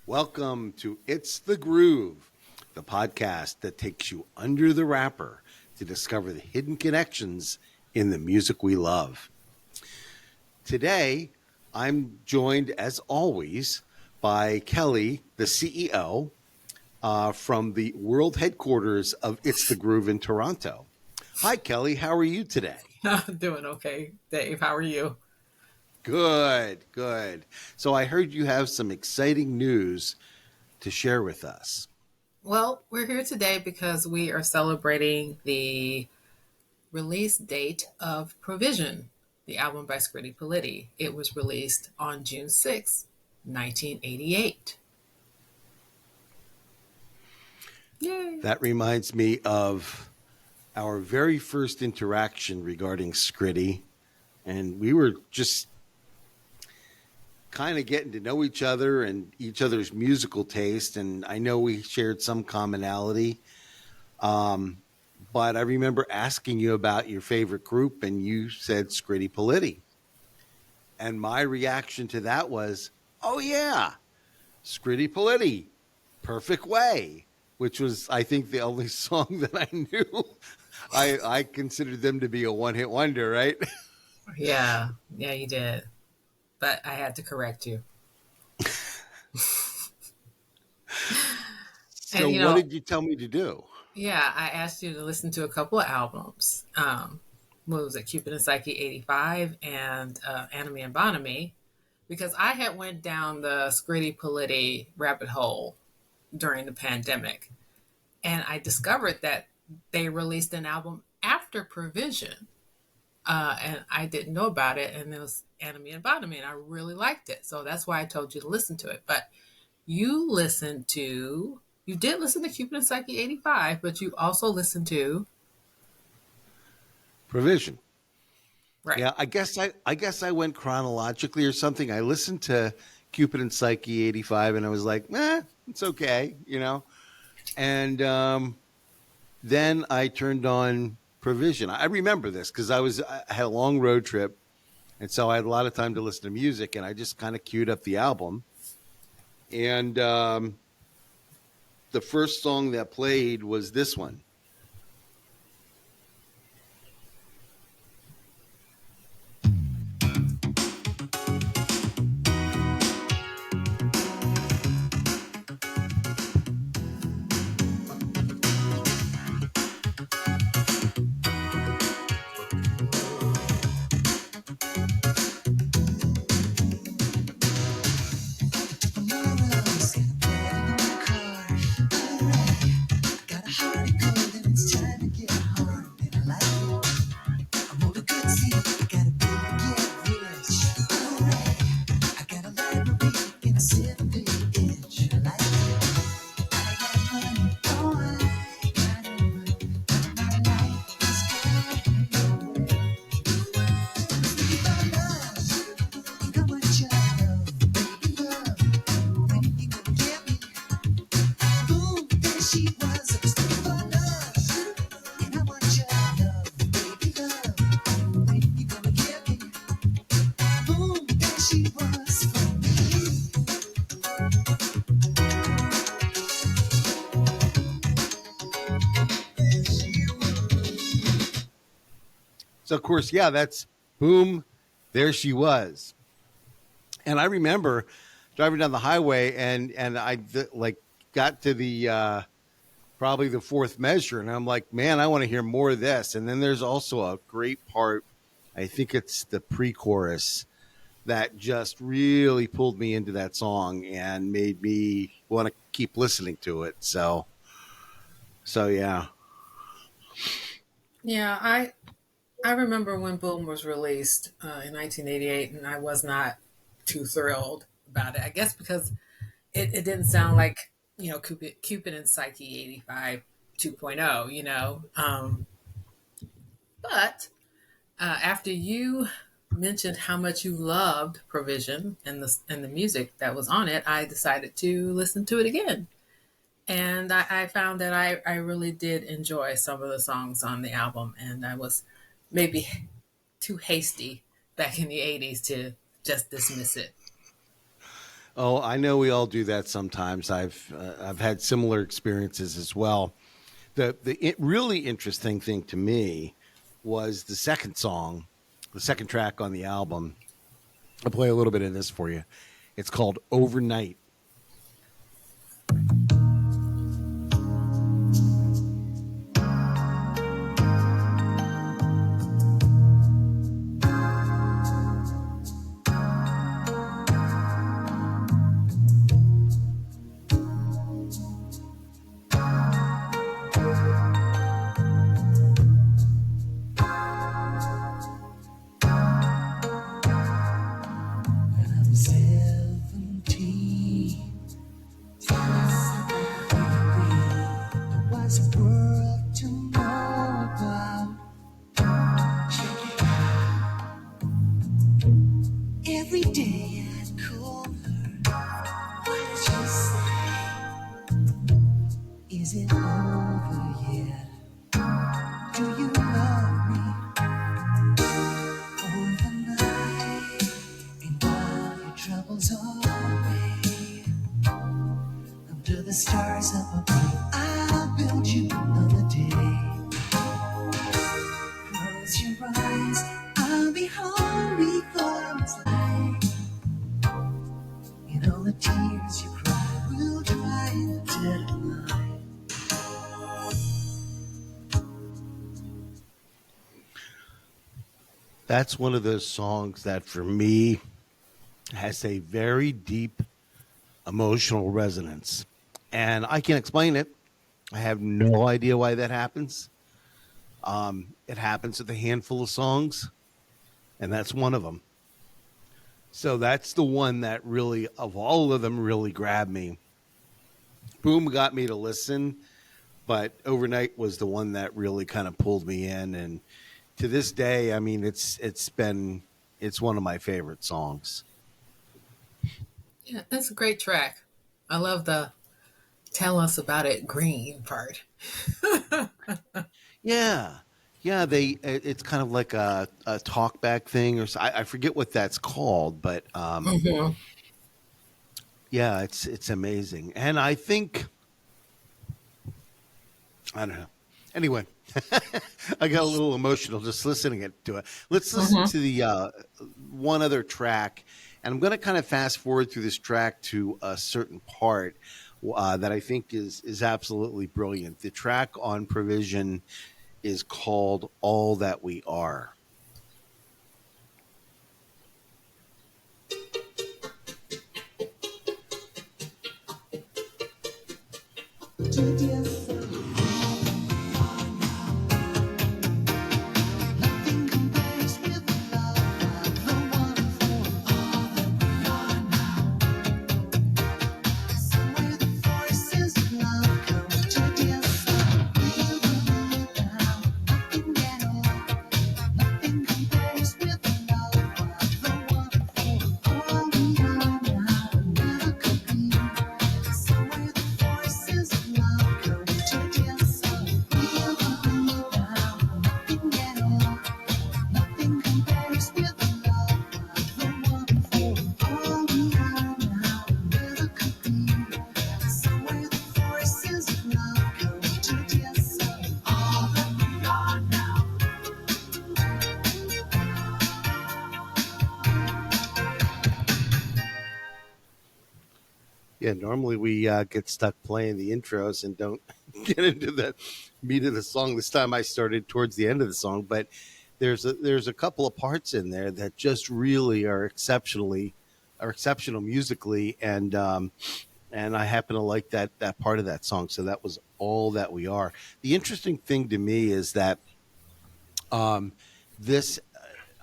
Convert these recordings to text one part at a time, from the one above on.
Welcome to It's the Groove, the podcast that takes you under the wrapper to discover the hidden connections in the music we love. Today, I'm joined, as always, by Kelly, the CEO, from the world headquarters of It's the Groove in Toronto. Hi, Kelly. How are you today? I'm doing okay, Dave. How are you? Good, good. So I heard you have some exciting news to share with us. Well, we're here today because we are celebrating the release date of Provision, the album by Scritti Politti. It was released on June 6th, 1988. Yay! That reminds me of our very first interaction regarding Scritti, and we were just kind of getting to know each other and each other's musical taste, and I know we shared some commonality. But I remember asking you about your favorite group, and you said Scritti Politti. And my reaction to that was, oh yeah, Scritti Politti, Perfect Way, which was, I think, the only song that I knew. I considered them to be a one-hit wonder, right? Yeah, you did. But I had to correct you. So what did you tell me to do? Yeah, I asked you to listen to a couple of albums. What was it, Cupid and Psyche 85 and Anime and Bonamy, because I had went down the Scritti Politti rabbit hole during the pandemic. And I discovered that they released an album after Provision. And I didn't know about it. And it was Anime and Bonamy, and I really liked it. So that's why I told you to listen to it. But you did listen to Cupid and Psyche 85, but you also listened to Provision. Right. Yeah, I guess I went chronologically or something. I listened to Cupid and Psyche 85 and I was like, it's okay, And then I turned on Provision. I remember this because I had a long road trip, and so I had a lot of time to listen to music, and I just kind of queued up the album. And the first song that played was this one. So, of course, yeah, that's boom, there she was. And I remember driving down the highway and I got to the probably the fourth measure. And I'm like, man, I want to hear more of this. And then there's also a great part. I think it's the pre-chorus that just really pulled me into that song and made me want to keep listening to it. So yeah. Yeah, I remember when Boom was released in 1988, and I was not too thrilled about it. I guess because it didn't sound like, Cupid and Psyche 85 2.0, But after you mentioned how much you loved Provision and the music that was on it, I decided to listen to it again. And I found that I really did enjoy some of the songs on the album, and I was maybe too hasty back in the 80s to just dismiss it. Oh, I know we all do that sometimes. I've had similar experiences as well. The really interesting thing to me was the second song, the second track on the album. I'll play a little bit of this for you. It's called Overnight. That's one of those songs that for me has a very deep emotional resonance. And I can't explain it. I have no idea why that happens. It happens with a handful of songs, and that's one of them. So that's the one that really, of all of them, really grabbed me. Boom got me to listen, but Overnight was the one that really kind of pulled me in. And to this day, I mean, it's one of my favorite songs. Yeah, that's a great track. I love the tell us about it green part. Yeah. Yeah, it's kind of like a talkback thing, or I forget what that's called, but Mhm. yeah, it's amazing. And I think I don't know. Anyway, I got a little emotional just listening to it. Let's listen Mhm. to the one other track, and I'm going to kind of fast forward through this track to a certain part that I think is absolutely brilliant. The track on Provision is called All That We Are. Yeah, normally we get stuck playing the intros and don't get into the meat of the song. This time I started towards the end of the song, but there's a couple of parts in there that just really are exceptional musically, and I happen to like that part of that song. So that was All That We Are. The interesting thing to me is that um, this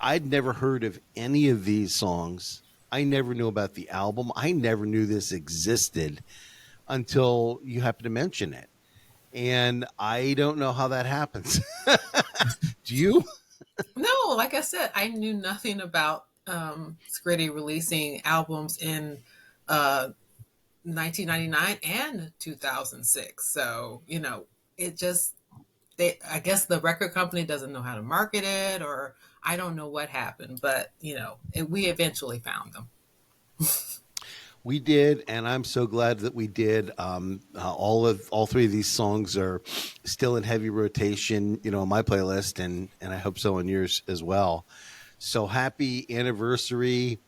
I'd never heard of any of these songs. I never knew about the album. I never knew this existed until you happen to mention it. And I don't know how that happens. Do you? No, like I said, I knew nothing about Scritti releasing albums in uh, 1999 and 2006. So, it just, I guess the record company doesn't know how to market it, or I don't know what happened, but, we eventually found them. We did, and I'm so glad that we did. All three of these songs are still in heavy rotation, on my playlist, and I hope so on yours as well. So happy anniversary,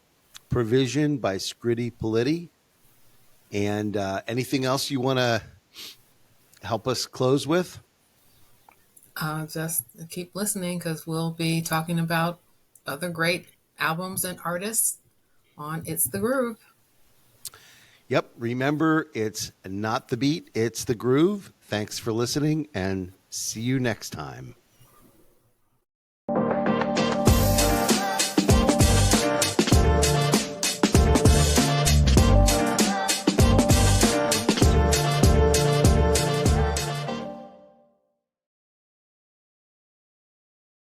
Provision by Scritti Politti. And anything else you want to help us close with? Just keep listening because we'll be talking about other great albums and artists on It's the Groove. Yep. Remember, it's not the beat, it's the groove. Thanks for listening, and see you next time.